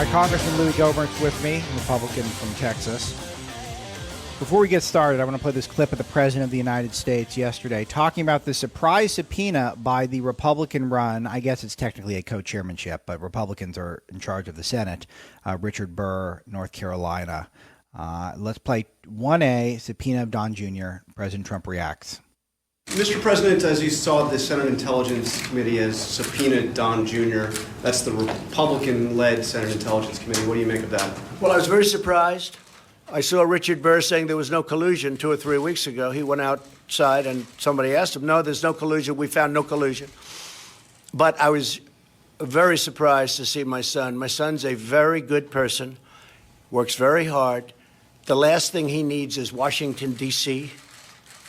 Congressman Louie Gohmert's with me, Republican from Texas. Before we get started, I want to play this clip of the President of the United States yesterday talking about the surprise subpoena by the Republican-run, I guess it's technically a co-chairmanship, but Republicans are in charge of the Senate, Richard Burr, North Carolina. Let's play 1A, subpoena of Don Jr. President Trump reacts. Mr. President, as you saw the Senate Intelligence Committee has subpoenaed Don Jr., that's the Republican-led Senate Intelligence Committee. What do you make of that? Well, I was very surprised. I saw Richard Burr saying there was no collusion 2 or 3 weeks ago. He went outside and somebody asked him, no, there's no collusion. We found no collusion. But I was very surprised to see my son. My son's a very good person, works very hard. The last thing he needs is Washington, D.C.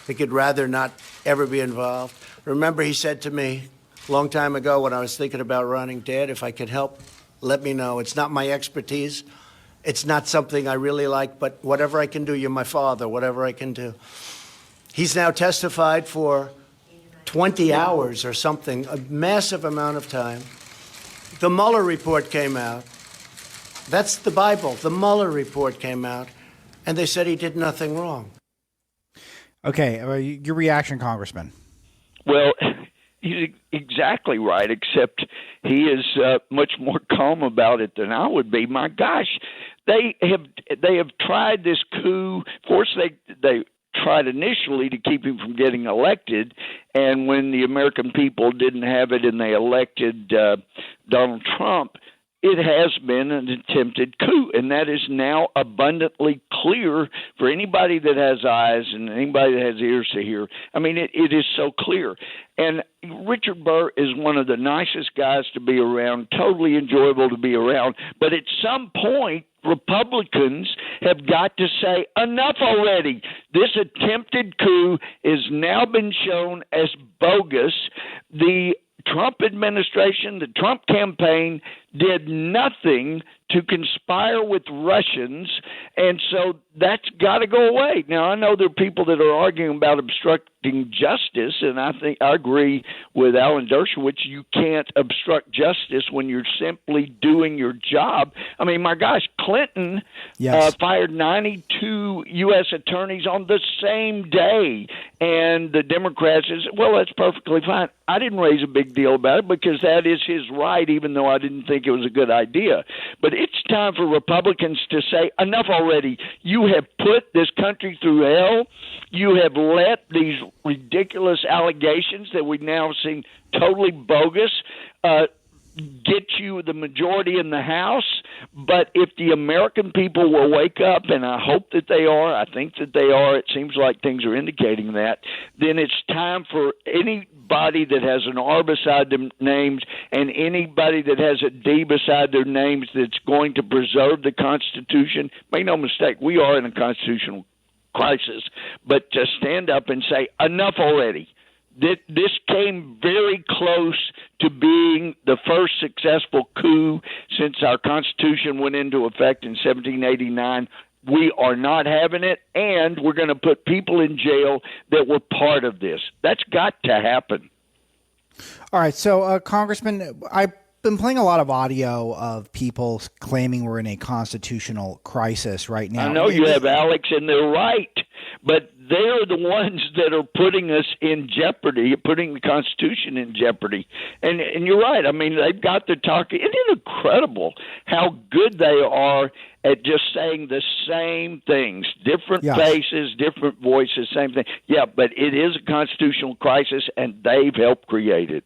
He could rather not ever be involved. Remember, he said to me a long time ago when I was thinking about running, Dad, if I could help, let me know. It's not my expertise. It's not something I really like, but whatever I can do, you're my father, whatever I can do. He's now testified for 20 hours or something, a massive amount of time. The Mueller report came out. That's the Bible. The Mueller report came out, and they said he did nothing wrong. Okay, your reaction, Congressman. Well, he's exactly right, except he is much more calm about it than I would be. My gosh, they have tried this coup. Of course, they tried initially to keep him from getting elected, and when the American people didn't have it and they elected Donald Trump, it has been an attempted coup, and that is now abundantly clear for anybody that has eyes and anybody that has ears to hear. I mean, it is so clear. And Richard Burr is one of the nicest guys to be around, totally enjoyable to be around. But at some point, Republicans have got to say, enough already. This attempted coup has now been shown as bogus. The Trump administration, the Trump campaign did nothing to conspire with Russians, and so that's got to go away. Now, I know there are people that are arguing about obstructing justice, and I think I agree with Alan Dershowitz. You can't obstruct justice when you're simply doing your job. I mean, my gosh, Clinton fired 92 U.S. attorneys on the same day, and the Democrats said, well, that's perfectly fine. I didn't raise a big deal about it because that is his right, even though I didn't think it was a good idea. But it's time for Republicans to say, enough already. You have put this country through hell. You have let these ridiculous allegations that we've now seen totally bogus get you the majority in the House. But if the American people will wake up, and I hope that they are, I think that they are, it seems like things are indicating that, then it's time for anybody that has an R beside their names and anybody that has a D beside their names that's going to preserve the Constitution. Make no mistake, we are in a constitutional crisis, but to stand up and say, enough already. This came very close to being the first successful coup since our Constitution went into effect in 1789. We are not having it, and we're going to put people in jail that were part of this. That's got to happen. All right, so Congressman, I've been playing a lot of audio of people claiming we're in a constitutional crisis right now. I know you have, Alex, and they're right, but they're the ones that are putting us in jeopardy, putting the Constitution in jeopardy. And you're right. I mean, they've got to talk. It is incredible how good they are at just saying the same things, different faces, different voices, same thing. Yeah, but it is a constitutional crisis, and they've helped create it.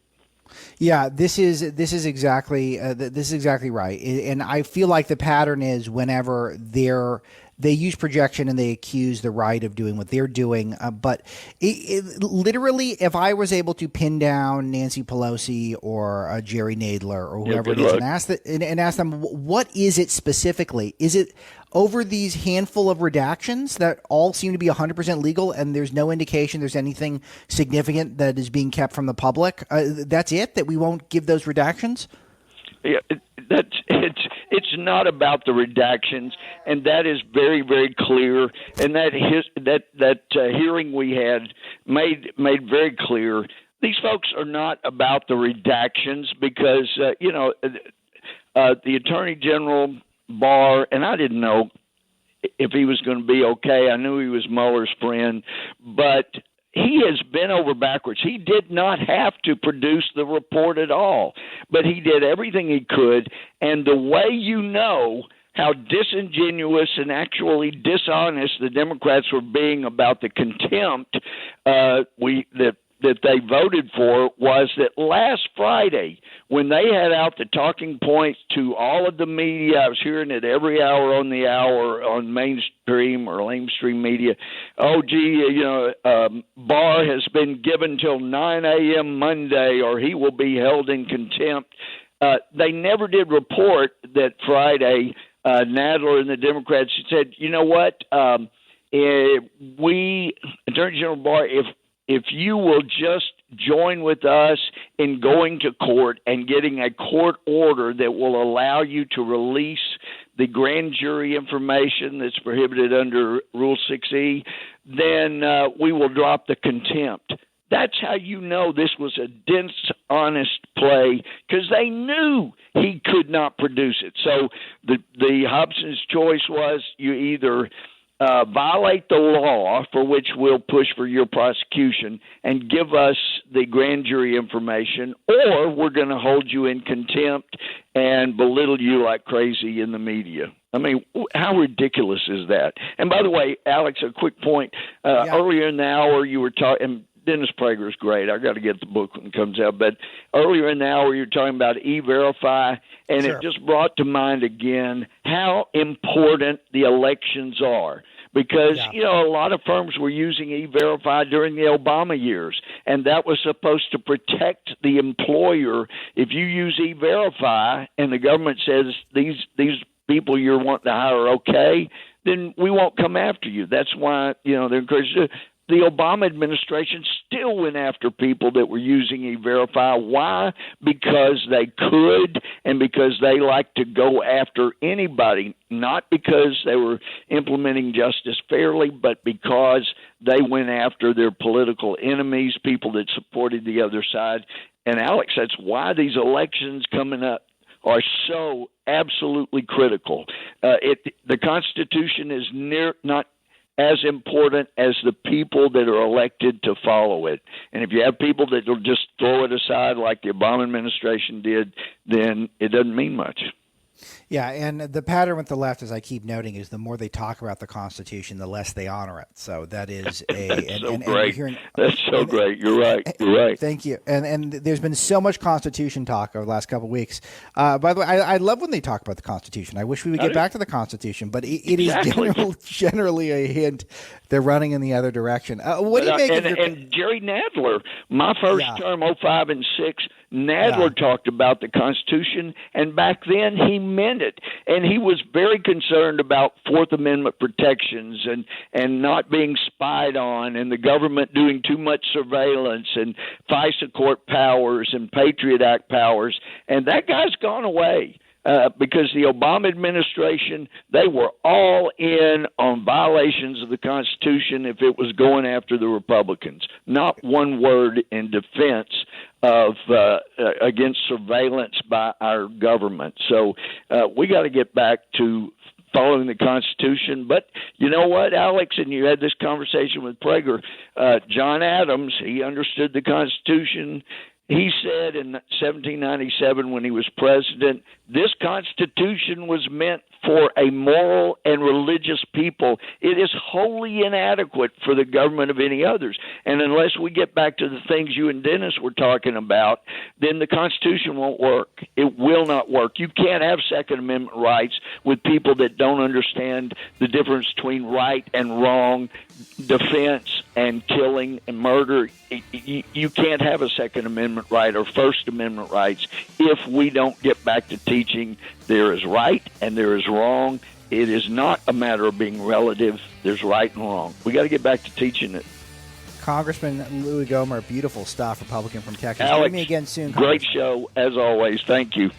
Yeah, this is exactly right, and I feel like the pattern is whenever they use projection and they accuse the right of doing what they're doing. But literally, if I was able to pin down Nancy Pelosi or Jerry Nadler or whoever it is and ask them, what is it specifically? Is it over these handful of redactions that all seem to be 100% legal and there's no indication there's anything significant that is being kept from the public? That's it? That we won't give those redactions? Yeah, it's not about the redactions, and that is very, very clear. And that hearing we had made very clear. These folks are not about the redactions because the Attorney General Barr, and I didn't know if he was going to be okay. I knew he was Mueller's friend, but he has bent over backwards. He did not have to produce the report at all, but he did everything he could. And the way you know how disingenuous and actually dishonest the Democrats were being about the contempt that they voted for was that last Friday, when they had out the talking points to all of the media, I was hearing it every hour on the hour on mainstream or lamestream media. Oh, gee, Barr has been given till 9 a.m. Monday, or he will be held in contempt. They never did report that Friday. Nadler and the Democrats said, you know what, Attorney General Barr, if you will just join with us in going to court and getting a court order that will allow you to release the grand jury information that's prohibited under Rule 6E, then we will drop the contempt. That's how you know this was a dishonest play, because they knew he could not produce it. So the Hobson's choice was you either violate the law, for which we'll push for your prosecution, and give us the grand jury information, or we're going to hold you in contempt and belittle you like crazy in the media. I mean, how ridiculous is that? And by the way, Alex, a quick point. Earlier in the hour you were talking – Dennis Prager's great. I got to get the book when it comes out. But earlier in the hour, you were talking about E-Verify, and Sure. It just brought to mind again how important the elections are. Because, a lot of firms were using E-Verify during the Obama years, and that was supposed to protect the employer. If you use E-Verify and the government says these people you're wanting to hire are okay, then we won't come after you. That's why, they're encouraged to. The Obama administration still went after people that were using E-Verify. Why? Because they could, and because they like to go after anybody, not because they were implementing justice fairly, but because they went after their political enemies, people that supported the other side. And, Alex, that's why these elections coming up are so absolutely critical. The Constitution is not as important as the people that are elected to follow it. And if you have people that will just throw it aside like the Obama administration did, then it doesn't mean much. Yeah, and the pattern with the left, as I keep noting, is the more they talk about the Constitution, the less they honor it. So that is great. That's so great. You're right. You're right. Thank you. And there's been so much Constitution talk over the last couple of weeks. By the way, I love when they talk about the Constitution. I wish we would get back to the Constitution, but it is generally a hint they're running in the other direction. What do you make of your... And Jerry Nadler, my first term, 05 and 06, Nadler talked about the Constitution, and back then he meant it. And he was very concerned about Fourth Amendment protections and not being spied on, and the government doing too much surveillance, and FISA court powers and Patriot Act powers. And that guy's gone away. Because the Obama administration, they were all in on violations of the Constitution if it was going after the Republicans. Not one word in defense of against surveillance by our government. So we got to get back to following the Constitution. But you know what, Alex, and you had this conversation with Prager, John Adams, he understood the Constitution. He said in 1797 when he was president, this Constitution was meant for a moral and religious people. It is wholly inadequate for the government of any others. And unless we get back to the things you and Dennis were talking about, then the Constitution won't work. It will not work. You can't have Second Amendment rights with people that don't understand the difference between right and wrong, defense and killing and murder. You can't have a Second Amendment right or First Amendment rights if we don't get back to teaching there is right and there is wrong. It is not a matter of being relative. There's right and wrong. We got to get back to teaching it. Congressman Louie Gohmert, beautiful stuff, Republican from Texas. Alex, Join me again soon. Great show, as always. Thank you.